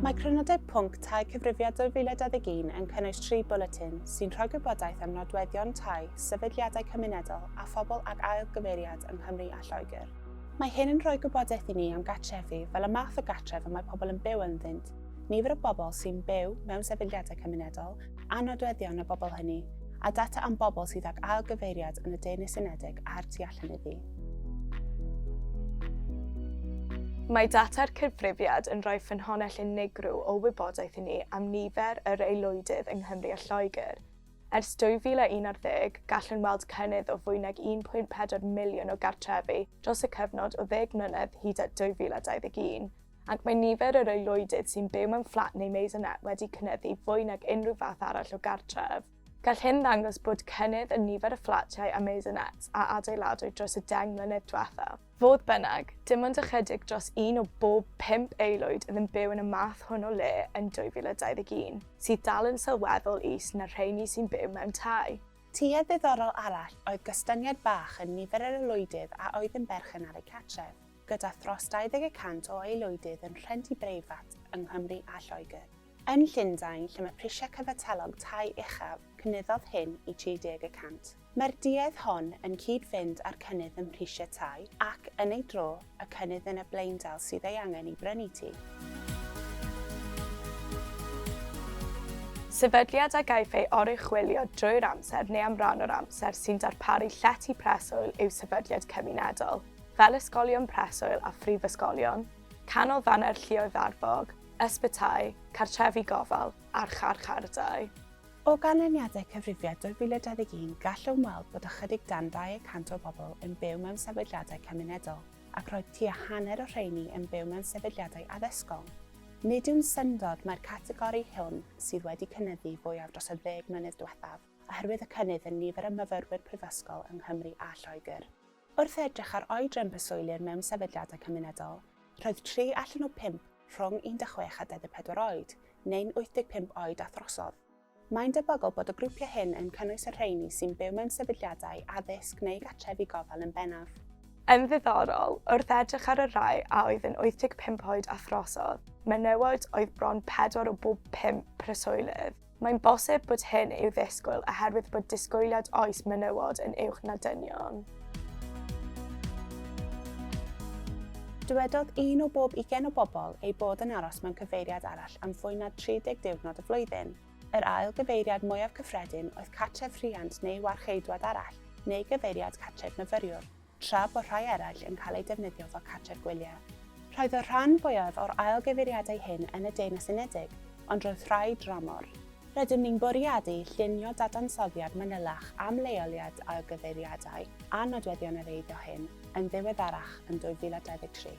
Mae Crynodeb pwnc tai Cyfrifiad 2021 yn cynnwys 3 bwletin sy'n rhoi gwybodaeth am nodweddion tai, sefydliadau cymunedol a phobl ag ail-gyfeiriad yng Nghymru a Lloegr. Mae hyn yn rhoi gwybodaeth i ni am gartrefi fel y math o gartref y mae pobl yn byw ynddynt, nifer o bobl sy'n byw mewn sefydliadau cymunedol a nodweddion y bobl hynny, a data am bobl sydd ag ail-gyfeiriad yn y Deyrnas Unedig a'r tu allan iddi. Mae data'r cyfrifiad yn rhoi ffynhonnell unigryw o wybodaeth i ni am nifer yr aelwydydd yng Nghymru a Lloegr. Ers 2011, gallwn weld cynnydd o fwy nag 1.4 miliwn o gartrefi dros y cyfnod o 10 mlynedd hyd at 2021, ac mae nifer yr aelwydydd sy'n byw mewn fflat neu maisonette wedi cynyddu fwy nag unrhyw fath arall o gartref. Gall hyn ddangos bod cynnydd yn nifer y fflatiau a maisonettes a adeiladwyd dros y 10 mlynedd diwethaf. Fodd bynnag, dim ond ychydig dros 1 o bob 5 aelwyd oedd yn byw yn y math hwn o le yn 2021, sydd dal yn sylweddol is na'r rheini sy'n byw mewn tai. Tuedd ddiddorol arall oedd gystyniad bach yn nifer yr aelwydydd a oedd yn berchen ar eu cartref, gyda thros 20% o aelwydydd yn rhentu breifat yng Nghymru a Lloegr. Yn Llundain, lle mae prisiau cyfetelog tai uchaf, cynnyddodd hyn i 30%. Mae'r duedd hon yn cyd-fynd â'r cynnydd yn prisiau tai ac yn ei dro y cynnydd yn y blaendal sydd ei angen i brynu tŷ. Sefydliad a gaiff ei oruchwylio drwy'r amser neu am ran o'r amser sy'n darparu llety preswyl yw sefydliad cymunedol, fel ysgolion preswyl a phrifysgolion, canolfannau'r lluoedd arbog, ysbytai, cartrefi gofal a'r charchardau. O ganlyniadau Cyfrifiad 2021, gallwn weld bod ychydig dan 2% o bobl yn byw mewn sefydliadau cymunedol, ac roedd tua hanner o rheini yn byw mewn sefydliadau addysgol. Nid yw'n syndod mae'r categori hwn sydd wedi cynyddu fwyaf dros y 10 mlynedd diwethaf, oherwydd y cynnydd yn nifer y myfyrwyr prifysgol yng Nghymru a Lloegr. Wrth edrych ar oedran preswylyr mewn sefydliadau cymunedol, roedd 3 allan o 5 rhwng 16 a 24 oed, neu'n 85 oed a throsodd. Mae'n debygol bod y grwpiau hyn yn cynnwys y rheini sy'n byw mewn sefydliadau addysg neu gartrefi gofal yn bennaf. Yn ddiddorol, wrth edrych ar y rai a oedd yn 85 oed a throsodd, menywod oedd bron 4 o bob 5 preswylydd. Mae'n bosib bod hyn i'w ddisgwyl oherwydd bod disgwyliad oes menywod yn uwch na dynion. Dywedodd 1 o bob 20 o bobl ei bod yn aros mewn cyfeiriad arall am fwy na 30 diwrnod y flwyddyn. Yr ail gyfeiriad mwyaf cyffredin oedd cartref rhiant neu warcheidwad arall, neu gyfeiriad cartref myfyriwr, tra bod rhai eraill yn cael ei defnyddio fel cartref gwyliau. Roedd y rhan fwyaf o'r ail gyfeiriadau hyn yn y Deyrnas Unedig, ond roedd rhai dramor. Rydym ni'n bwriadu llunio dadansoddiad manylach am leoliad ail gyfeiriadau a nodweddion yr eiddo hyn yn ddiweddarach yn 2023.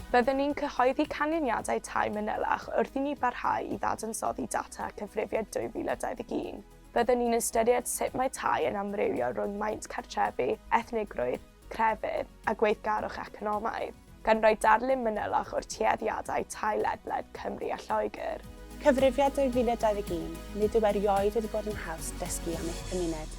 Byddwn ni'n cyhoeddi canlyniadau tai manylach wrth i ni barhau i ddadansoddi data Cyfrifiad 2021. Byddwn ni'n ystyried sut mae tai yn amrywio rhwng maint cartrefi, ethnigrwydd, crefydd a gweithgarwch economaidd, gan roi darlun manylach o'r tueddiadau tai ledled Cymru a Lloegr. Cyfrifiad 2021, nid yw erioed wedi bod yn haws dysgu am eich cymuned.